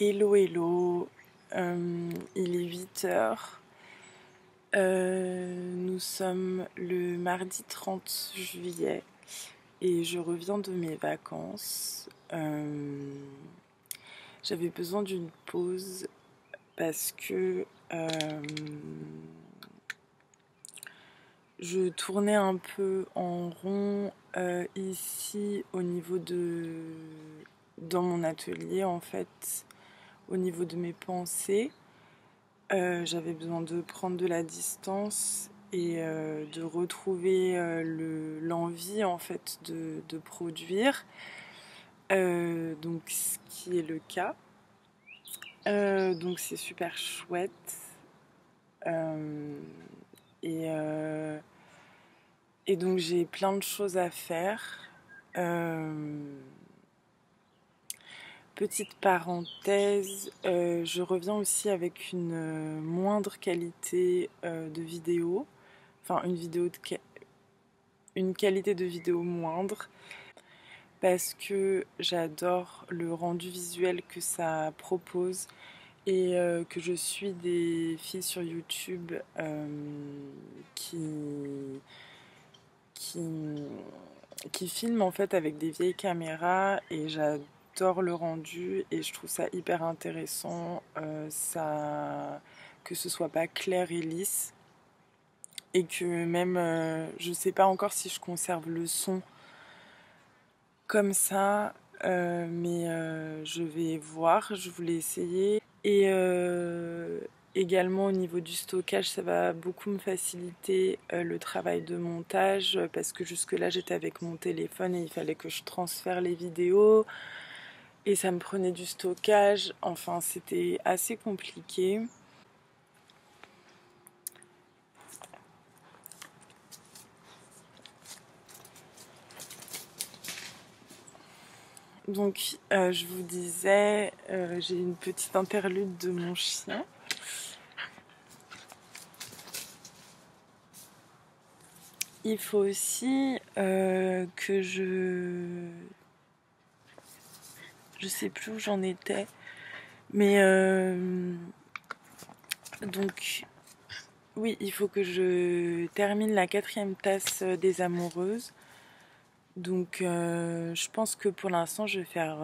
Hello, hello, il est 8 h. Nous sommes le mardi 30 juillet et je reviens de mes vacances. J'avais besoin d'une pause parce que je tournais un peu en rond ici au niveau dans mon atelier en fait, au niveau de mes pensées. J'avais besoin de prendre de la distance et de retrouver l'envie en fait de produire, donc ce qui est le cas. Donc c'est super chouette. Euh, et, euh, et donc j'ai plein de choses à faire. Petite parenthèse, je reviens aussi avec une moindre qualité de vidéo, enfin une qualité de vidéo moindre, parce que j'adore le rendu visuel que ça propose et que je suis des filles sur YouTube qui, qui, qui filment en fait avec des vieilles caméras et j'adore le rendu et je trouve ça hyper intéressant, que ce soit pas clair et lisse et que même je sais pas encore si je conserve le son comme ça, mais je vais voir, je voulais essayer. Et également au niveau du stockage, ça va beaucoup me faciliter le travail de montage parce que jusque-là j'étais avec mon téléphone et il fallait que je transfère les vidéos et ça me prenait du stockage, enfin c'était assez compliqué. Donc je vous disais, j'ai une petite interlude de mon chien. Il faut aussi que je sais plus où j'en étais, mais donc oui, il faut que je termine la 4e tasse des amoureuses. Donc je pense que pour l'instant je vais faire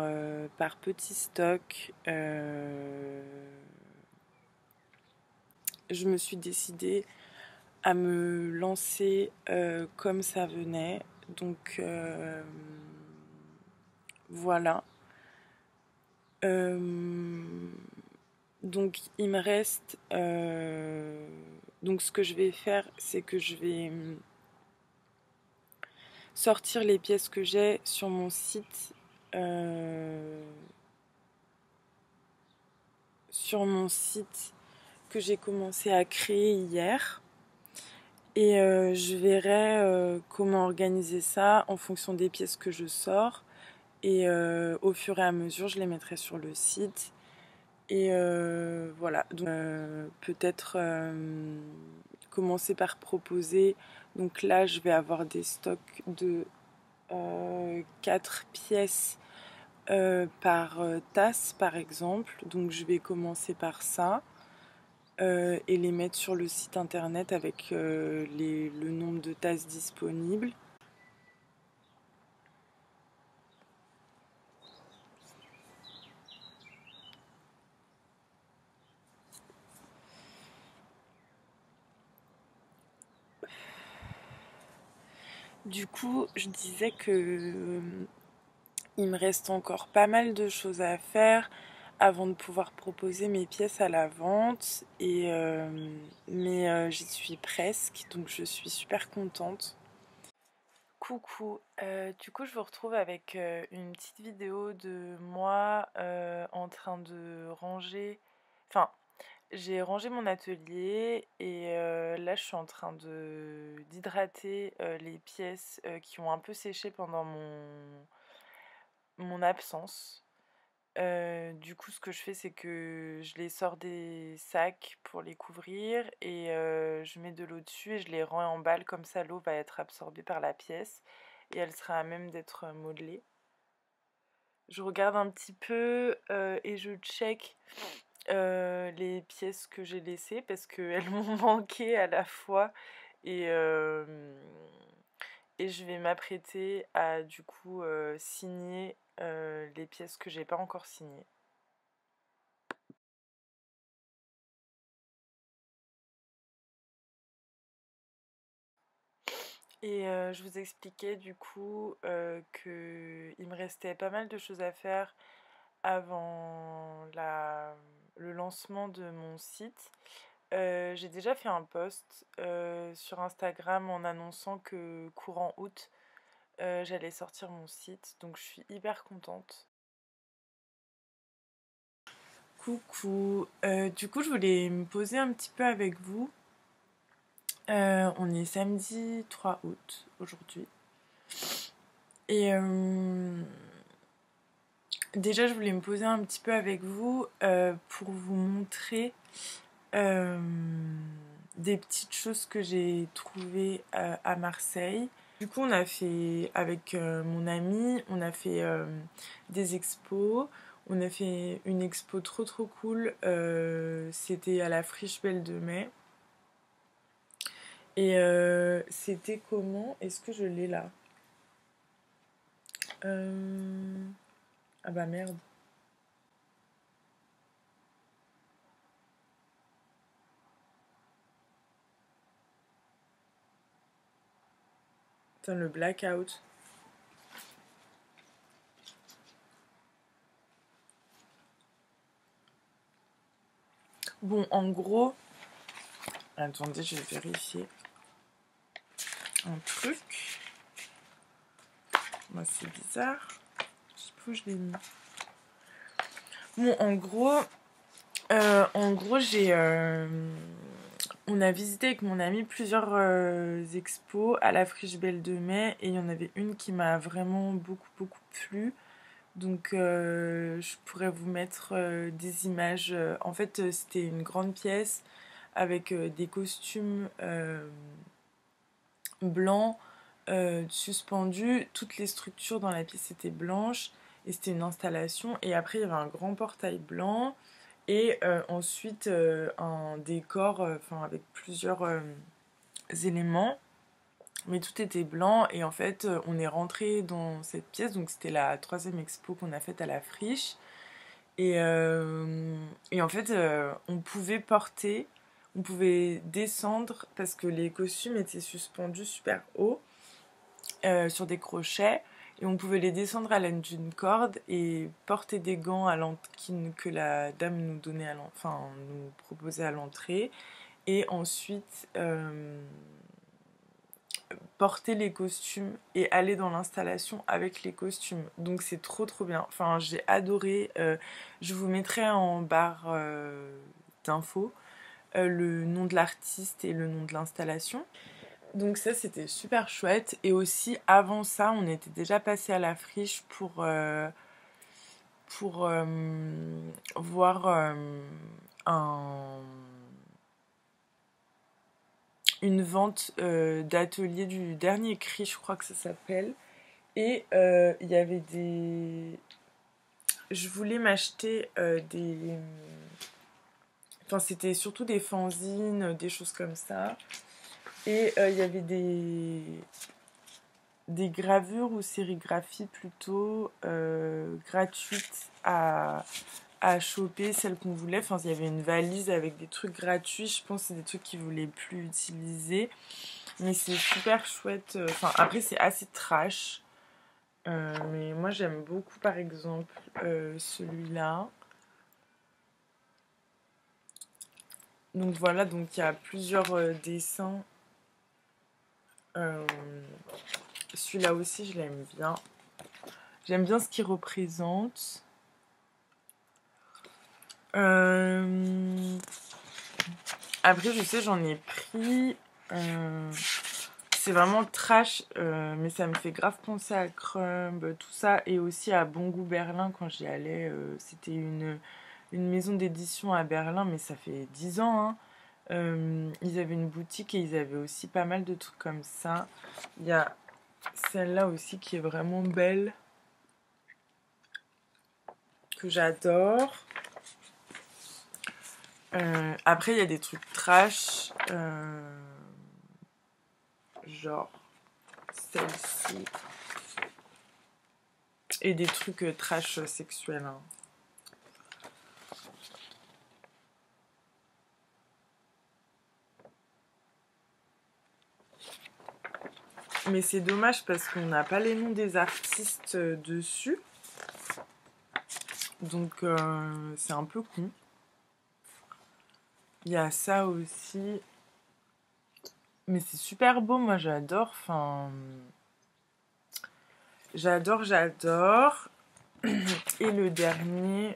par petit stock. Je me suis décidée à me lancer comme ça venait. Donc voilà. Donc il me reste... donc ce que je vais faire, c'est que je vais sortir les pièces que j'ai sur mon site. Sur mon site que j'ai commencé à créer hier. Et je verrai comment organiser ça en fonction des pièces que je sors. Et au fur et à mesure, je les mettrai sur le site. Et voilà, donc peut-être commencer par proposer. Donc là, je vais avoir des stocks de 4 pièces par tasse, par exemple. Donc je vais commencer par ça. Et les mettre sur le site internet avec le nombre de tasses disponibles. Du coup, je disais que il me reste encore pas mal de choses à faire avant de pouvoir proposer mes pièces à la vente. Mais j'y suis presque, donc je suis super contente. Coucou, du coup je vous retrouve avec une petite vidéo de moi en train de ranger, enfin j'ai rangé mon atelier et là je suis en train d'hydrater les pièces qui ont un peu séché pendant mon absence. Du coup ce que je fais c'est que je les sors des sacs pour les couvrir et je mets de l'eau dessus et je les réemballe comme ça l'eau va être absorbée par la pièce et elle sera à même d'être modelée. je regarde un petit peu et je check les pièces que j'ai laissées parce qu'elles m'ont manqué à la fois et, et je vais m'apprêter à du coup signer les pièces que j'ai pas encore signées. Et je vous expliquais du coup qu'il me restait pas mal de choses à faire avant le lancement de mon site. J'ai déjà fait un post sur Instagram en annonçant que courant août, j'allais sortir mon site, donc je suis hyper contente. Coucou, du coup je voulais me poser un petit peu avec vous. On est samedi 3 août aujourd'hui. Et déjà je voulais me poser un petit peu avec vous pour vous montrer euh, des petites choses que j'ai trouvées à Marseille. Du coup, on a fait, avec mon ami, on a fait des expos. On a fait une expo trop trop cool. C'était à la Friche Belle de Mai. Et c'était comment? Est-ce que je l'ai là? Ah bah merde. Putain, le blackout. Bon, en gros, attendez, je vais vérifier un truc. Moi, c'est bizarre. Je sais plus où je l'ai mis. Bon, en gros, on a visité avec mon ami plusieurs expos à la Friche Belle de Mai et il y en avait une qui m'a vraiment beaucoup beaucoup plu. Donc, je pourrais vous mettre des images. En fait, c'était une grande pièce avec des costumes blancs suspendus. Toutes les structures dans la pièce étaient blanches et c'était une installation. Et après, il y avait un grand portail blanc et ensuite un décor avec plusieurs éléments. Mais tout était blanc et en fait, on est rentré dans cette pièce. Donc, c'était la troisième expo qu'on a faite à la Friche. Et en fait, on pouvait descendre parce que les costumes étaient suspendus super haut sur des crochets. Et on pouvait les descendre à l'aide d'une corde et porter des gants que la dame nous donnait nous proposait à l'entrée. Et ensuite porter les costumes et aller dans l'installation avec les costumes. Donc c'est trop trop bien. Enfin, j'ai adoré. Je vous mettrai en barre d'infos le nom de l'artiste et le nom de l'installation. Donc ça, c'était super chouette. Et aussi, avant ça, on était déjà passé à la Friche pour voir un une vente d'atelier du dernier cri, je crois que ça s'appelle. Et il y avait des... Je voulais m'acheter des... Enfin, c'était surtout des fanzines, des choses comme ça. Et il y avait des gravures ou sérigraphies plutôt gratuites à choper, celles qu'on voulait. Enfin, il y avait une valise avec des trucs gratuits. Je pense que c'est des trucs qu'ils voulaient plus utiliser. Mais c'est super chouette. Enfin, après, c'est assez trash. Mais moi, j'aime beaucoup, par exemple, celui-là. Donc voilà, donc il y a plusieurs dessins. Euh, Celui-là aussi, je l'aime bien. J'aime bien ce qu'il représente. Après, je sais, j'en ai pris. C'est vraiment trash, mais ça me fait grave penser à Crumb, tout ça, et aussi à Bon Goût Berlin quand j'y allais. C'était une maison d'édition à Berlin, mais ça fait 10 ans, hein. Ils avaient une boutique et ils avaient aussi pas mal de trucs comme ça. Il y a celle-là aussi qui est vraiment belle. que j'adore. Après, il y a des trucs trash. Genre celle-ci. Et des trucs trash sexuels. Hein. Mais c'est dommage parce qu'on n'a pas les noms des artistes dessus. Donc c'est un peu con. Il y a ça aussi. Mais c'est super beau, moi j'adore. Enfin, j'adore. Et le dernier,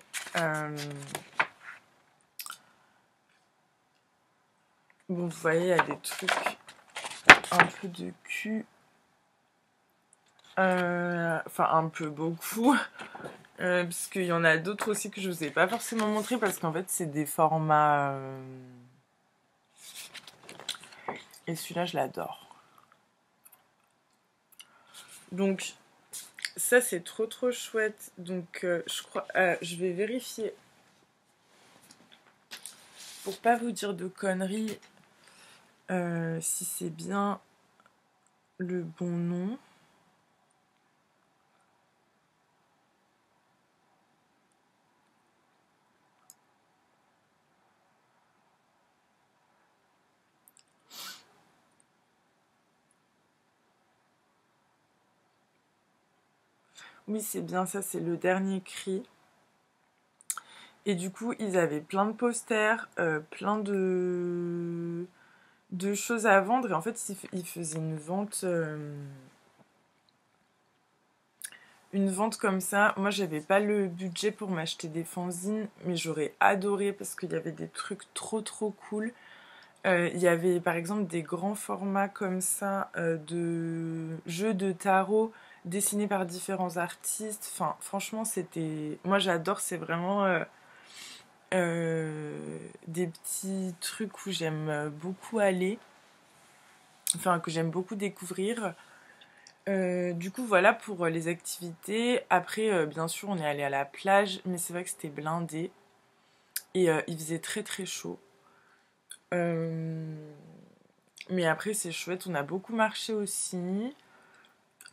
bon, vous voyez, il y a des trucs un peu de cul. Enfin, un peu beaucoup. Parce qu'il y en a d'autres aussi que je vous ai pas forcément montré parce qu'en fait, c'est des formats. Et celui-là, je l'adore. Donc, ça, c'est trop chouette. Donc, je crois. Je vais vérifier. Pour pas vous dire de conneries, si c'est bien le bon nom. Oui, c'est bien ça, c'est le dernier cri. Et du coup, ils avaient plein de posters, plein de choses à vendre. Et en fait, ils faisaient une vente comme ça. Moi, j'avais pas le budget pour m'acheter des fanzines, mais j'aurais adoré parce qu'il y avait des trucs trop cool. Il y avait par exemple des grands formats comme ça de jeux de tarot dessinés par différents artistes. Enfin, franchement, c'était. Moi, j'adore, c'est vraiment des petits trucs où j'aime beaucoup aller. Enfin, que j'aime beaucoup découvrir. Du coup, voilà pour les activités. Après, bien sûr, on est allé à la plage, mais c'est vrai que c'était blindé. Et il faisait très chaud. Mais après, c'est chouette. On a beaucoup marché aussi.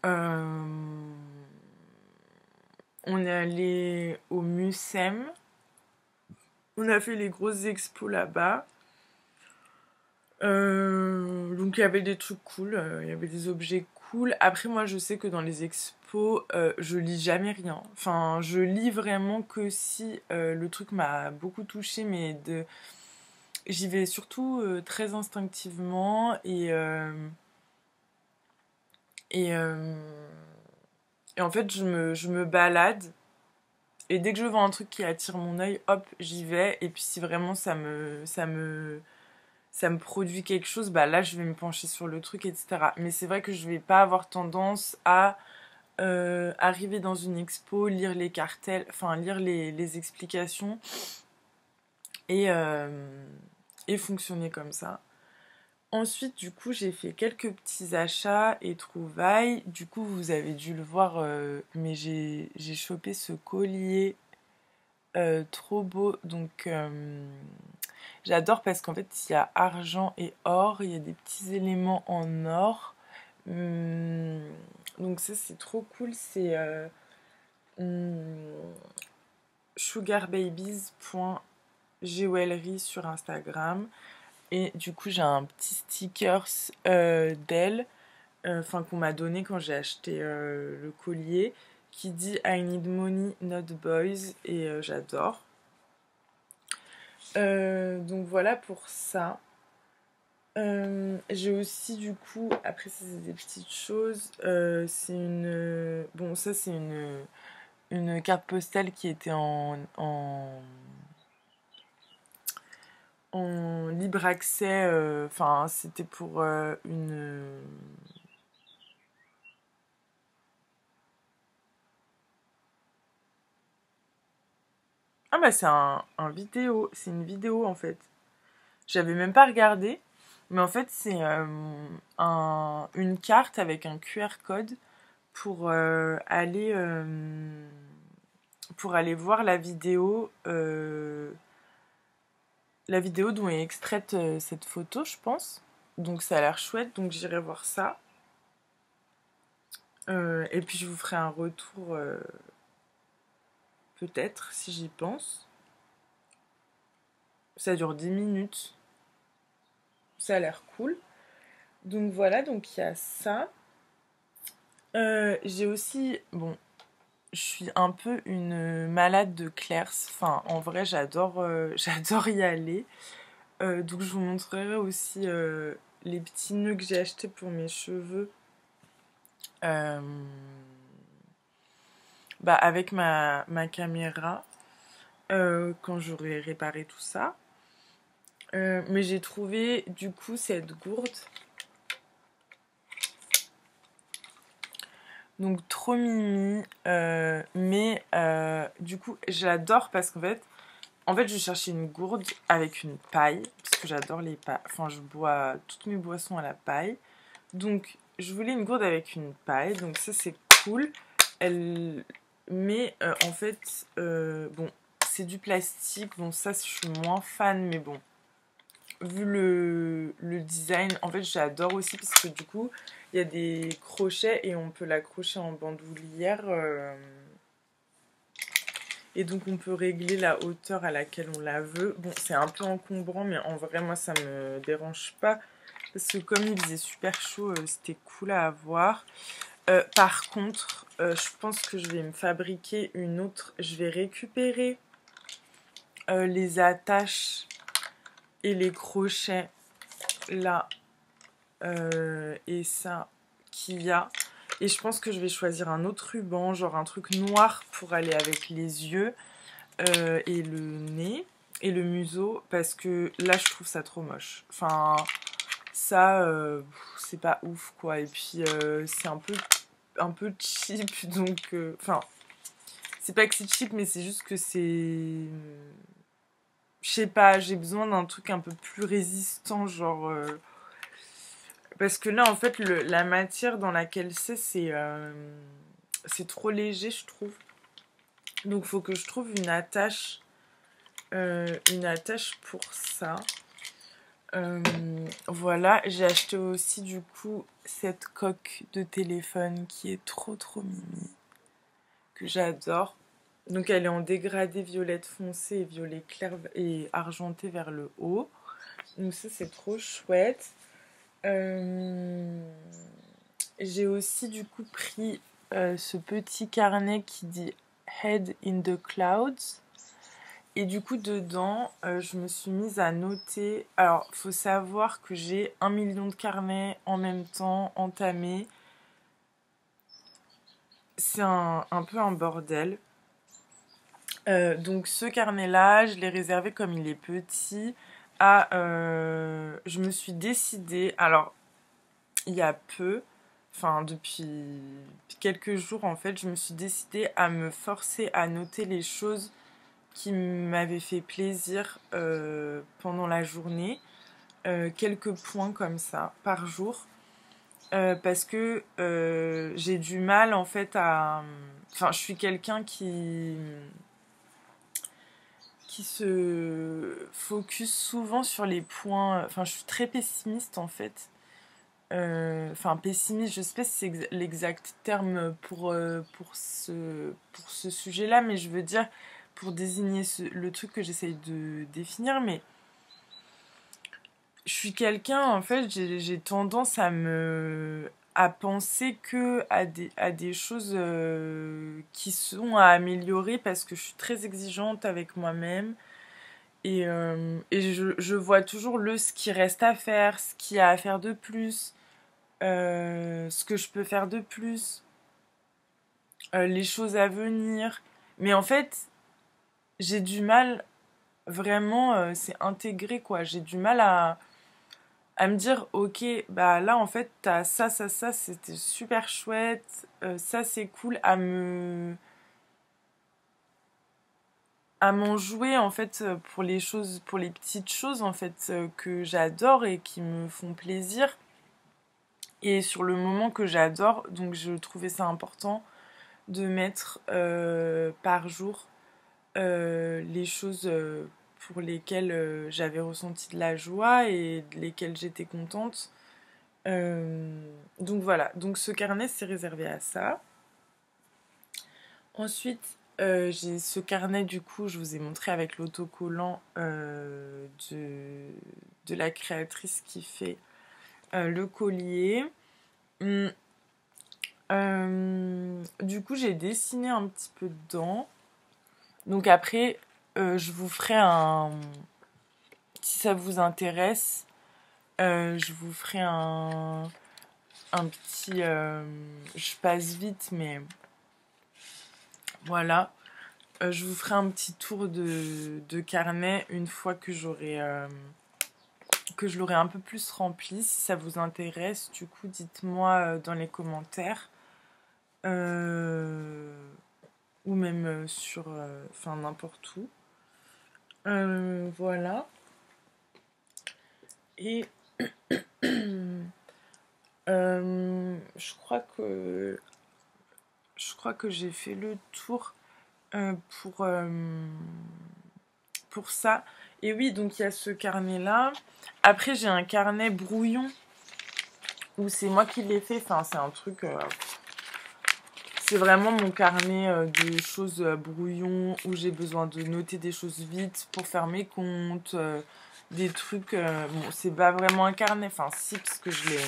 On est allé au Mucem. On a fait les grosses expos là-bas. Donc il y avait des trucs cool, il y avait des objets cool. Après moi je sais que dans les expos, je lis jamais rien. Enfin je lis vraiment que si le truc m'a beaucoup touchée, mais j'y vais surtout très instinctivement et, euh, et en fait je me balade. Et dès que je vois un truc qui attire mon œil, hop, j'y vais. Et puis si vraiment ça me produit quelque chose, bah là je vais me pencher sur le truc, etc. Mais c'est vrai que je vais pas avoir tendance à arriver dans une expo, lire les cartels, enfin lire les explications et, et fonctionner comme ça. Ensuite, du coup, j'ai fait quelques petits achats et trouvailles. Du coup, vous avez dû le voir, mais j'ai chopé ce collier trop beau. Donc, j'adore parce qu'en fait, il y a argent et or. Il y a des petits éléments en or. Donc, ça, c'est trop cool. C'est sugarbabies.jewelry sur Instagram. Et du coup, j'ai un petit stickers d'elle, enfin qu'on m'a donné quand j'ai acheté le collier, qui dit I need money, not boys, et j'adore. Donc voilà pour ça. J'ai aussi du coup, après ça c'est des petites choses, c'est une... Bon ça c'est une carte postale qui était en libre accès, enfin c'était pour une... Ah bah c'est un vidéo, c'est une vidéo en fait. J'avais même pas regardé, mais en fait c'est une carte avec un QR code pour aller pour aller voir la vidéo dont est extraite cette photo, je pense. Donc ça a l'air chouette, donc j'irai voir ça. Et puis je vous ferai un retour peut-être si j'y pense. Ça dure 10 minutes. Ça a l'air cool. Donc voilà, donc il y a ça. J'ai aussi... Bon, je suis un peu une malade de Clairs. Enfin, en vrai, j'adore y aller. Donc je vous montrerai aussi les petits nœuds que j'ai achetés pour mes cheveux. Euh, avec ma caméra quand j'aurai réparé tout ça. Mais j'ai trouvé du coup cette gourde. Donc trop mimi. Mais du coup j'adore parce qu'en fait je cherchais une gourde avec une paille. Parce que j'adore les pailles. Enfin je bois toutes mes boissons à la paille. Donc je voulais une gourde avec une paille. Donc ça c'est cool. Mais en fait bon c'est du plastique. Bon ça je suis moins fan mais bon. Vu le design, en fait j'adore aussi parce que du coup il y a des crochets et on peut l'accrocher en bandoulière et donc on peut régler la hauteur à laquelle on la veut. Bon c'est un peu encombrant mais en vrai moi ça me dérange pas parce que comme il faisait super chaud c'était cool à avoir. Par contre je pense que je vais me fabriquer une autre, je vais récupérer les attaches et les crochets là et ça qu'il y a, et je pense que je vais choisir un autre ruban, genre un truc noir pour aller avec les yeux et le nez et le museau, parce que là je trouve ça trop moche. Enfin ça c'est pas ouf quoi, et puis c'est un peu cheap, donc enfin c'est pas que c'est cheap mais c'est juste que c'est, je sais pas, j'ai besoin d'un truc un peu plus résistant, genre parce que là, en fait, la matière dans laquelle c'est trop léger, je trouve. Donc, il faut que je trouve une attache pour ça. Voilà, j'ai acheté aussi, du coup, cette coque de téléphone qui est trop mimi, que j'adore. Donc, elle est en dégradé violette foncé et violet clair et argenté vers le haut. Donc, ça, c'est trop chouette. J'ai aussi du coup pris ce petit carnet qui dit Head in the Clouds. Et du coup dedans, je me suis mise à noter. Alors, faut savoir que j'ai 1 million de carnets en même temps entamés. C'est un peu un bordel. Donc ce carnet-là, je l'ai réservé comme il est petit. Je me suis décidée, alors il y a peu, enfin depuis quelques jours en fait, je me suis décidée à me forcer à noter les choses qui m'avaient fait plaisir pendant la journée, quelques points comme ça par jour, parce que j'ai du mal en fait à... Enfin, je suis quelqu'un qui se focus souvent sur les points... Enfin, je suis très pessimiste en fait. Enfin, pessimiste, je sais pas si c'est l'exact terme pour ce sujet-là, mais je veux dire pour désigner le truc que j'essaye de définir, mais je suis quelqu'un, en fait, j'ai tendance à penser que à des choses qui sont à améliorer parce que je suis très exigeante avec moi-même. Et je vois toujours ce qui reste à faire, ce qu'il y a à faire de plus, ce que je peux faire de plus, les choses à venir. Mais en fait, j'ai du mal, vraiment, c'est intégré quoi. J'ai du mal à me dire, ok, bah là en fait, t'as ça, c'était super chouette, ça c'est cool, à m'en jouer en fait pour les choses, pour les petites choses en fait que j'adore et qui me font plaisir. Et sur le moment que j'adore, donc je trouvais ça important de mettre par jour les choses pour lesquelles j'avais ressenti de la joie et de lesquelles j'étais contente. Donc voilà, donc ce carnet c'est réservé à ça. Ensuite, j'ai ce carnet du coup, je vous ai montré avec l'autocollant de la créatrice qui fait le collier. Du coup, j'ai dessiné un petit peu dedans. Donc après, je vous ferai un... Si ça vous intéresse, je vous ferai un petit... je passe vite, mais voilà. Je vous ferai un petit tour de carnet une fois que que je l'aurai un peu plus rempli. Si ça vous intéresse, du coup, dites-moi dans les commentaires. Ou même sur... Enfin, n'importe où. Voilà. Et... je crois que j'ai fait le tour euh, pour, euh, pour ça. Et oui, donc il y a ce carnet-là. Après, j'ai un carnet brouillon où c'est moi qui l'ai fait. Enfin, c'est un truc... c'est vraiment mon carnet de choses brouillon où j'ai besoin de noter des choses vite pour faire mes comptes. Des trucs... bon, c'est pas vraiment un carnet. Enfin, si, parce que je l'ai...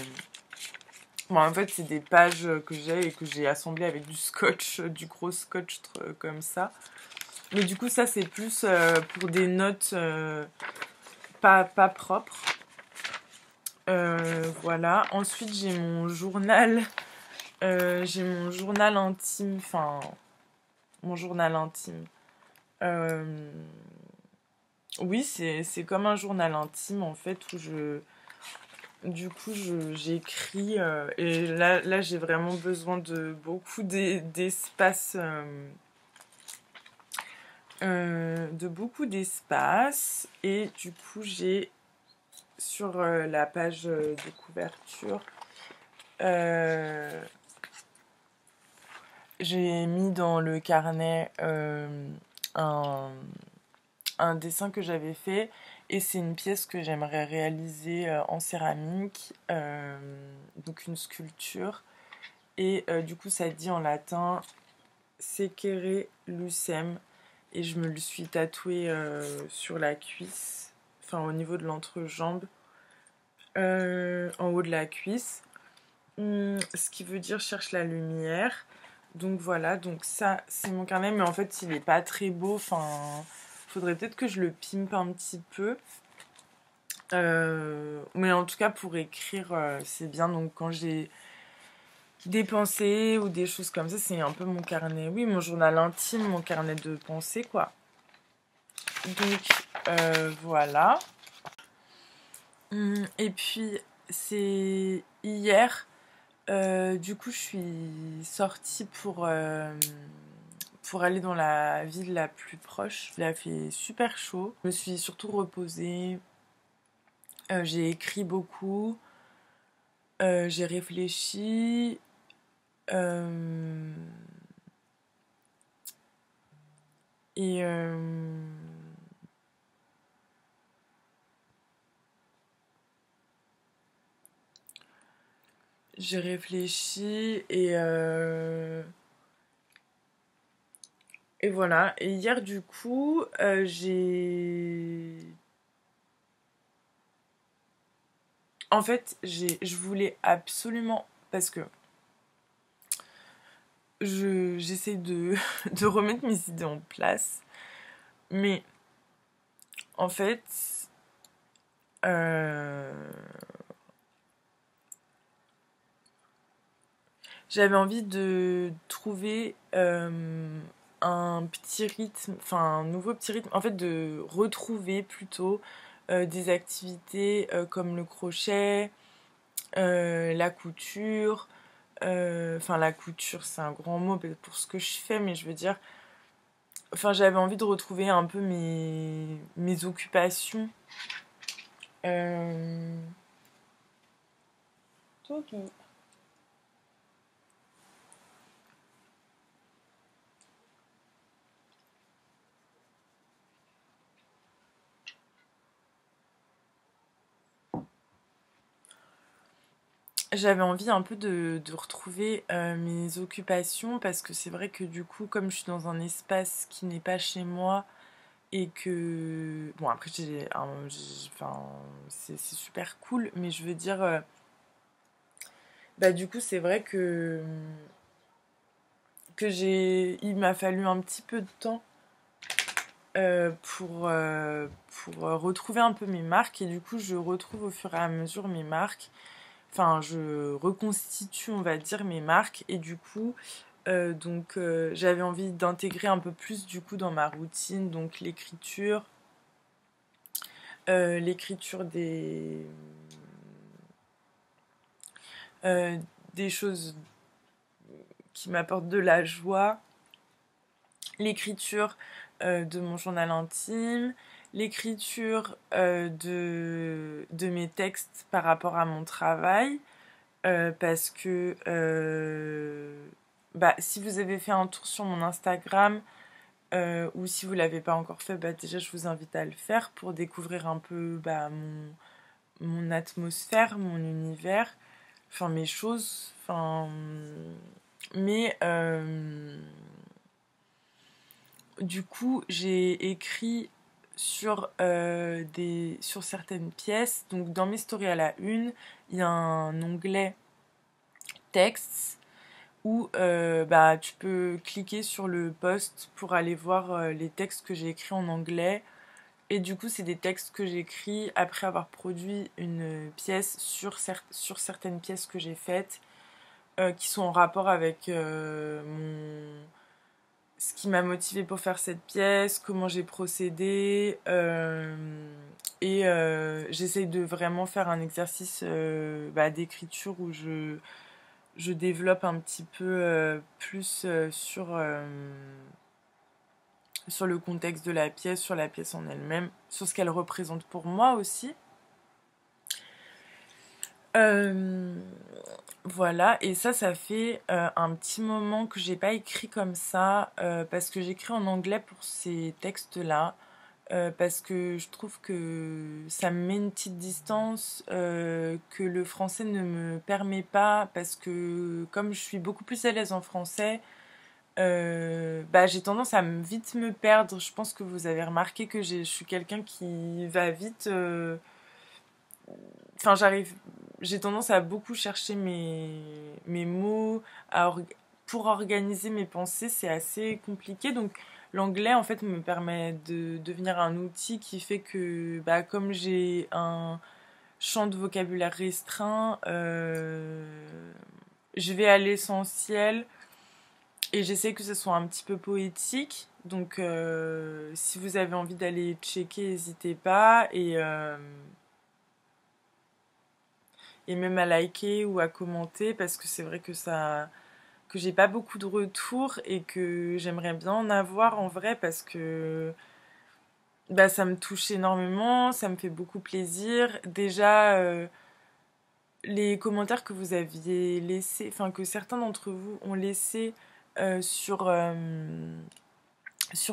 Bon, en fait, c'est des pages que j'ai et que j'ai assemblées avec du scotch, du gros scotch comme ça. Mais du coup, ça, c'est plus pour des notes pas propres. Voilà. Ensuite, j'ai mon journal. J'ai mon journal intime. Enfin, mon journal intime. Oui, c'est comme un journal intime, en fait, où je... Du coup, j'écris. Et là j'ai vraiment besoin de beaucoup d'espace. De beaucoup d'espace. Et du coup, j'ai sur la page de couverture, j'ai mis dans le carnet un, un dessin que j'avais fait. Et c'est une pièce que j'aimerais réaliser en céramique. Donc une sculpture. Et du coup, ça dit en latin Secere Lucem. Et je me le suis tatoué sur la cuisse, enfin au niveau de l'entrejambe, en haut de la cuisse. Ce qui veut dire cherche la lumière. Donc voilà, donc ça c'est mon carnet, mais en fait il est pas très beau. Enfin, faudrait peut-être que je le pimpe un petit peu. Mais en tout cas pour écrire c'est bien. Donc quand j'ai des pensées ou des choses comme ça, c'est un peu mon carnet. Oui, mon journal intime, mon carnet de pensées quoi. Donc voilà. Et puis c'est hier. Du coup, je suis sortie pour aller dans la ville la plus proche. Il a fait super chaud. Je me suis surtout reposée. J'ai écrit beaucoup. J'ai réfléchi. Euh, et j'ai réfléchi et voilà. Et hier, du coup, j'ai... En fait, je voulais absolument... Parce que j'essaie de remettre mes idées en place. Mais en fait, euh, j'avais envie de trouver un petit rythme, enfin un nouveau petit rythme, en fait de retrouver plutôt des activités comme le crochet, la couture. Enfin la couture c'est un grand mot pour ce que je fais, mais je veux dire, enfin j'avais envie de retrouver un peu mes occupations. Euh... Toki. j'avais envie un peu de retrouver mes occupations parce que c'est vrai que du coup, comme je suis dans un espace qui n'est pas chez moi et que... Bon, après, enfin, c'est super cool, mais je veux dire... bah du coup, c'est vrai il m'a fallu un petit peu de temps pour retrouver un peu mes marques et du coup, je retrouve au fur et à mesure mes marques. Enfin, je reconstitue, on va dire, mes marques et du coup, j'avais envie d'intégrer un peu plus du coup dans ma routine, donc l'écriture euh, des choses qui m'apportent de la joie, l'écriture de mon journal intime, l'écriture de mes textes par rapport à mon travail, parce que bah, si vous avez fait un tour sur mon Instagram, ou si vous ne l'avez pas encore fait, bah, déjà je vous invite à le faire pour découvrir un peu bah, mon atmosphère, mon univers, enfin mes choses, enfin... Mais du coup, j'ai écrit sur certaines pièces. Donc dans mes stories à la une, il y a un onglet textes où bah, tu peux cliquer sur le post pour aller voir les textes que j'ai écrits en anglais. Et du coup, c'est des textes que j'écris après avoir produit une pièce sur certaines pièces que j'ai faites qui sont en rapport avec ce qui m'a motivé pour faire cette pièce, comment j'ai procédé. J'essaye de vraiment faire un exercice bah, d'écriture où je développe un petit peu plus sur le contexte de la pièce, sur la pièce en elle-même, sur ce qu'elle représente pour moi aussi. Euh, voilà, et ça fait un petit moment que j'ai pas écrit comme ça, parce que j'écris en anglais pour ces textes-là, parce que je trouve que ça me met une petite distance que le français ne me permet pas, parce que comme je suis beaucoup plus à l'aise en français, bah, j'ai tendance à vite me perdre. Je pense que vous avez remarqué que je suis quelqu'un qui va vite. Enfin, j'ai tendance à beaucoup chercher mes mots, pour organiser mes pensées, c'est assez compliqué. Donc, l'anglais, en fait, me permet de devenir un outil qui fait que, bah, comme j'ai un champ de vocabulaire restreint, je vais à l'essentiel et j'essaie que ce soit un petit peu poétique. Donc, si vous avez envie d'aller checker, n'hésitez pas. Et même à liker ou à commenter parce que c'est vrai que j'ai pas beaucoup de retours et que j'aimerais bien en avoir en vrai parce que bah, ça me touche énormément, ça me fait beaucoup plaisir. Déjà, les commentaires que vous aviez laissés, enfin que certains d'entre vous ont laissé sur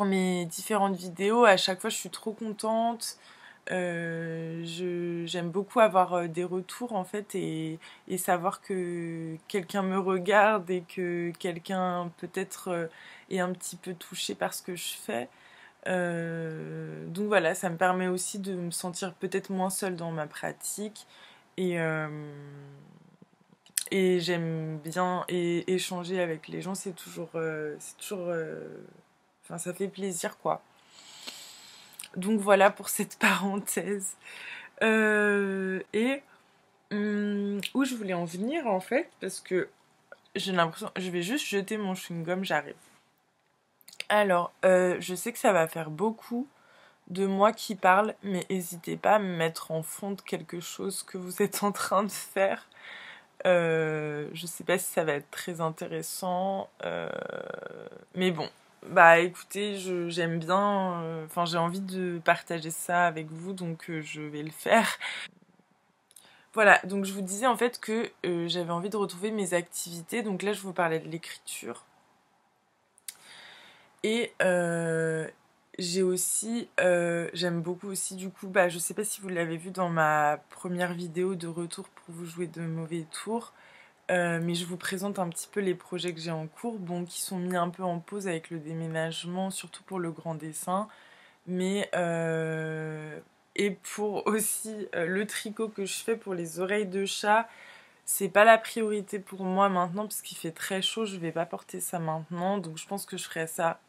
mes différentes vidéos, à chaque fois je suis trop contente. J'aime beaucoup avoir des retours en fait et savoir que quelqu'un me regarde et que quelqu'un peut-être est un petit peu touché par ce que je fais. Donc voilà, ça me permet aussi de me sentir peut-être moins seule dans ma pratique et, euh, et j'aime bien échanger avec les gens, enfin ça fait plaisir quoi. Donc voilà pour cette parenthèse. Et où je voulais en venir en fait, parce que j'ai l'impression, je vais juste jeter mon chewing-gum, j'arrive. Alors, je sais que ça va faire beaucoup de moi qui parle, mais n'hésitez pas à me mettre en fond de quelque chose que vous êtes en train de faire. Je sais pas si ça va être très intéressant, mais bon. Bah écoutez, j'aime bien, enfin j'ai envie de partager ça avec vous, donc je vais le faire. Voilà, donc je vous disais en fait que j'avais envie de retrouver mes activités. Donc là, je vous parlais de l'écriture. Et j'ai aussi, j'aime beaucoup aussi du coup, je sais pas si vous l'avez vu dans ma première vidéo de retour pour vous jouer de mauvais tours, mais je vous présente un petit peu les projets que j'ai en cours, bon, qui sont mis un peu en pause avec le déménagement, surtout pour le grand dessin, mais et pour aussi le tricot que je fais pour les oreilles de chat, c'est pas la priorité pour moi maintenant parce qu'il fait très chaud, je vais pas porter ça maintenant, donc je pense que je ferai ça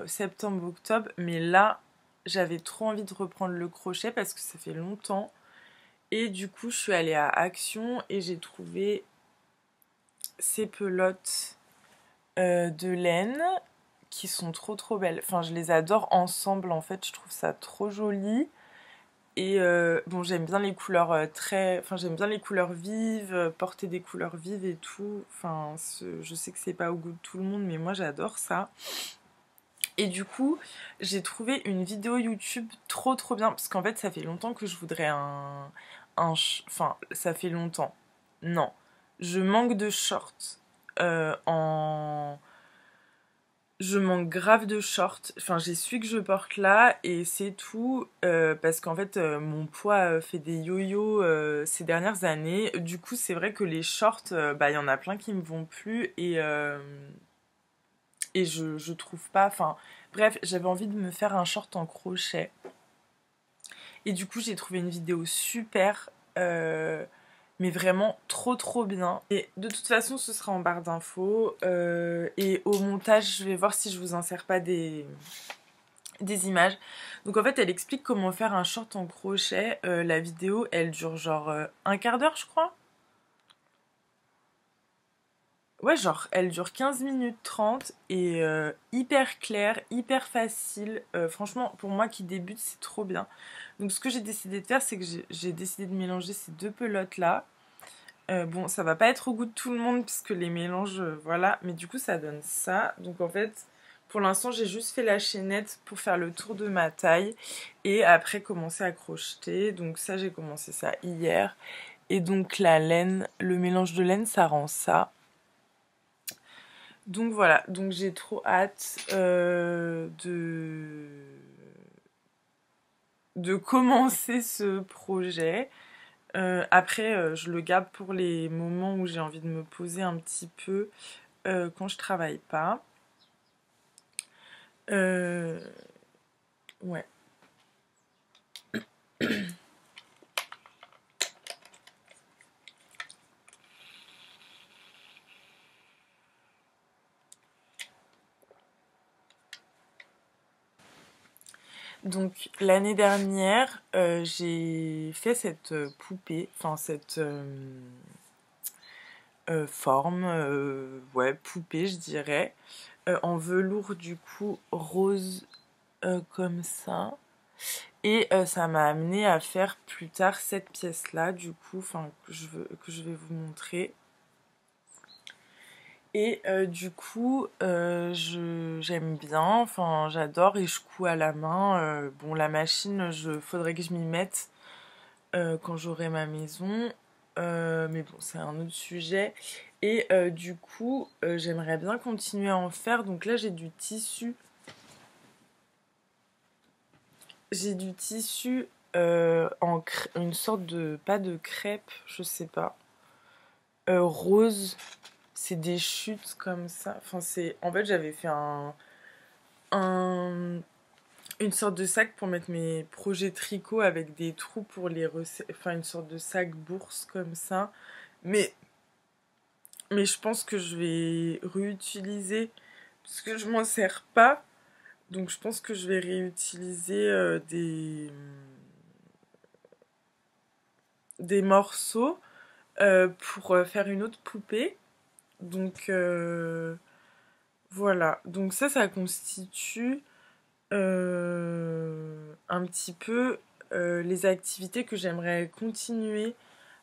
septembre-octobre, mais là j'avais trop envie de reprendre le crochet parce que ça fait longtemps, et du coup je suis allée à Action et j'ai trouvé ces pelotes de laine qui sont trop belles. Enfin, je les adore ensemble en fait, je trouve ça trop joli. Et bon, j'aime bien les couleurs Enfin, j'aime bien les couleurs vives, porter des couleurs vives et tout. Enfin, je sais que c'est pas au goût de tout le monde, mais moi j'adore ça. Et du coup, j'ai trouvé une vidéo YouTube trop bien, parce qu'en fait, ça fait longtemps que je voudrais Enfin, ça fait longtemps. Non. Je manque de shorts en je manque grave de shorts. Enfin, j'ai celui que je porte là et c'est tout. Parce qu'en fait, mon poids fait des yo-yo ces dernières années. Du coup, c'est vrai que les shorts, il y en a plein qui me vont plus et je trouve pas. Enfin, bref, j'avais envie de me faire un short en crochet. Et du coup, j'ai trouvé une vidéo super. Mais vraiment trop bien. Et de toute façon, ce sera en barre d'infos. Et au montage, je vais voir si je vous insère pas des images. Donc en fait, elle explique comment faire un short en crochet. La vidéo, elle dure genre un quart d'heure, je crois. Ouais, genre, elle dure 15 minutes 30 et hyper claire, hyper facile. Franchement, pour moi qui débute, c'est trop bien. Donc ce que j'ai décidé de faire, c'est que j'ai décidé de mélanger ces deux pelotes-là. Bon, ça va pas être au goût de tout le monde puisque les mélanges, voilà. Mais du coup, ça donne ça. Donc en fait, pour l'instant, j'ai juste fait la chaînette pour faire le tour de ma taille et après commencer à crocheter. Donc ça, j'ai commencé ça hier. Et donc la laine, le mélange de laine, ça rend ça. Donc voilà, donc j'ai trop hâte de commencer ce projet. Après, je le garde pour les moments où j'ai envie de me poser un petit peu quand je travaille pas. Euh, ouais. Donc l'année dernière, j'ai fait cette poupée, enfin cette forme, ouais, poupée je dirais, en velours du coup rose comme ça. Et ça m'a amené à faire plus tard cette pièce-là, du coup, enfin que je vais vous montrer. Et du coup, j'aime bien, enfin j'adore et je couds à la main. Bon, la machine, faudrait que je m'y mette quand j'aurai ma maison. Mais bon, c'est un autre sujet. Et du coup, j'aimerais bien continuer à en faire. Donc là, j'ai du tissu. J'ai du tissu une sorte de, pas de crêpe, je sais pas. Rose. C'est des chutes comme ça. Enfin, en fait, j'avais fait un, une sorte de sac pour mettre mes projets tricot avec des trous pour les recettes. Enfin, une sorte de sac bourse comme ça. Mais, mais je pense que je vais réutiliser parce que je m'en sers pas. Donc, je pense que je vais réutiliser des morceaux pour faire une autre poupée. Donc, voilà. Donc, ça constitue un petit peu les activités que j'aimerais continuer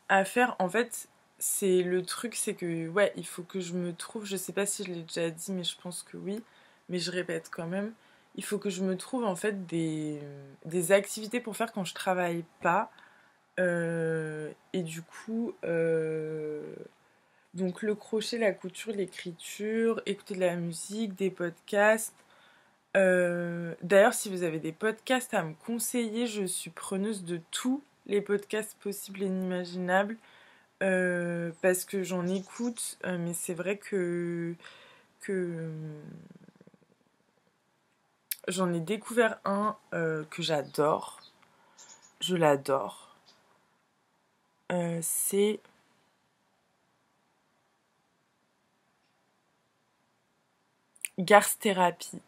à faire. En fait, c'est le truc, c'est que ouais, il faut que je me trouve, je sais pas si je l'ai déjà dit, mais je pense que oui, mais je répète quand même, il faut que je me trouve en fait des activités pour faire quand je travaille pas. Et du coup, donc le crochet, la couture, l'écriture, écouter de la musique, des podcasts, D'ailleurs, si vous avez des podcasts à me conseiller, je suis preneuse de tous les podcasts possibles et inimaginables. Parce que j'en écoute, mais c'est vrai que j'en ai découvert un que j'adore. Je l'adore. C'est Garth Therapy.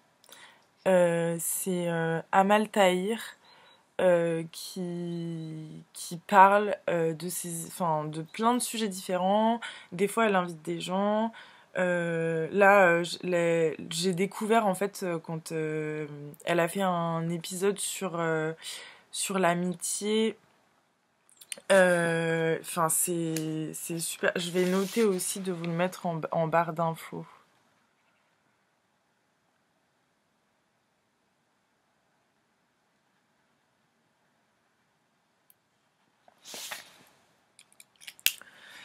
C'est Amal Tahir qui parle de plein de sujets différents. Des fois, elle invite des gens. Là, j'ai découvert en fait quand elle a fait un épisode sur l'amitié. Enfin, c'est super. Je vais noter aussi de vous le mettre en barre d'infos.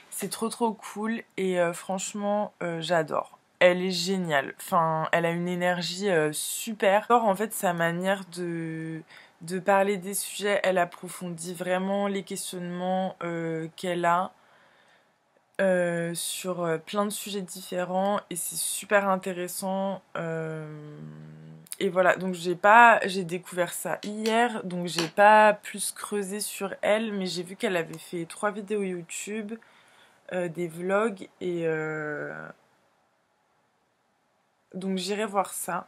C'est trop cool et franchement j'adore. Elle est géniale. Enfin, elle a une énergie super. J'adore en fait sa manière de parler des sujets. Elle approfondit vraiment les questionnements qu'elle a sur plein de sujets différents et c'est super intéressant. Et voilà, donc j'ai découvert ça hier, donc j'ai pas plus creusé sur elle, mais j'ai vu qu'elle avait fait 3 vidéos YouTube, des vlogs et donc j'irai voir ça.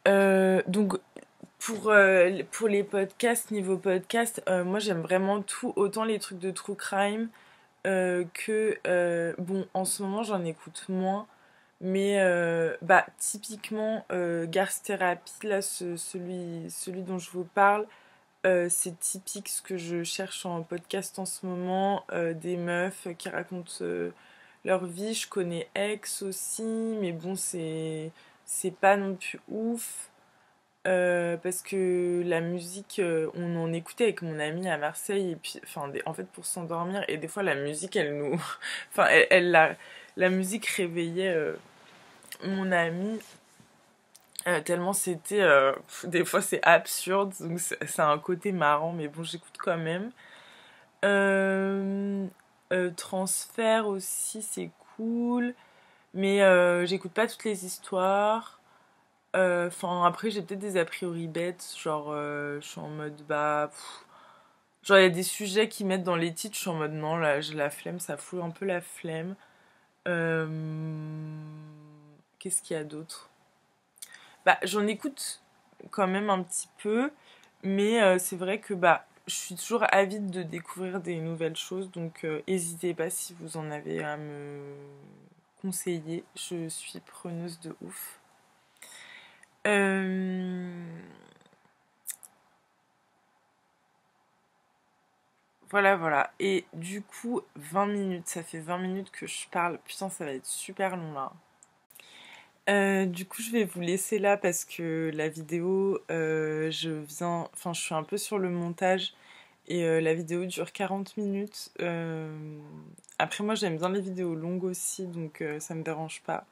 Donc pour les podcasts, niveau podcast, moi j'aime vraiment tout, autant les trucs de true crime bon, en ce moment j'en écoute moins, mais bah typiquement Garth Therapy, là celui dont je vous parle, c'est typique ce que je cherche en podcast en ce moment, des meufs qui racontent leur vie. Je connais Ex aussi, mais bon, c'est pas non plus ouf. Parce que la musique, on en écoutait avec mon amie à Marseille, et puis, enfin, en fait, pour s'endormir, et des fois, la musique, elle nous. Enfin, la musique réveillait mon amie, tellement c'était. Des fois, c'est absurde, donc c'est un côté marrant, mais bon, j'écoute quand même. Euh, Transfert aussi, c'est cool. Mais j'écoute pas toutes les histoires. Enfin, après, j'ai peut-être des a priori bêtes. Genre, je suis en mode, bah. Genre, il y a des sujets qui mettent dans les titres. Je suis en mode, non, là, j'ai la flemme. Ça fout un peu la flemme. Euh, Qu'est-ce qu'il y a d'autre? Bah, j'en écoute quand même un petit peu. Mais c'est vrai que, bah. Je suis toujours avide de découvrir des nouvelles choses, donc n'hésitez pas si vous en avez à me conseiller. Je suis preneuse de ouf. Euh, voilà. Et du coup, 20 minutes, ça fait 20 minutes que je parle. Putain, ça va être super long là. Du coup, je vais vous laisser là parce que la vidéo, je suis un peu sur le montage et la vidéo dure 40 minutes. Après, moi, j'aime bien les vidéos longues aussi, donc ça me dérange pas.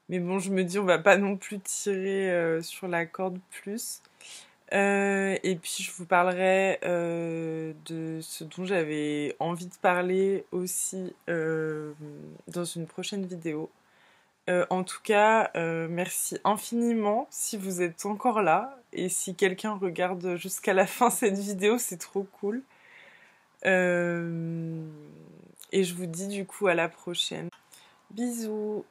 Mais bon, je me dis, on va pas non plus tirer sur la corde plus. Et puis je vous parlerai de ce dont j'avais envie de parler aussi dans une prochaine vidéo. En tout cas, merci infiniment si vous êtes encore là et si quelqu'un regarde jusqu'à la fin cette vidéo, c'est trop cool. Et je vous dis du coup à la prochaine. Bisous!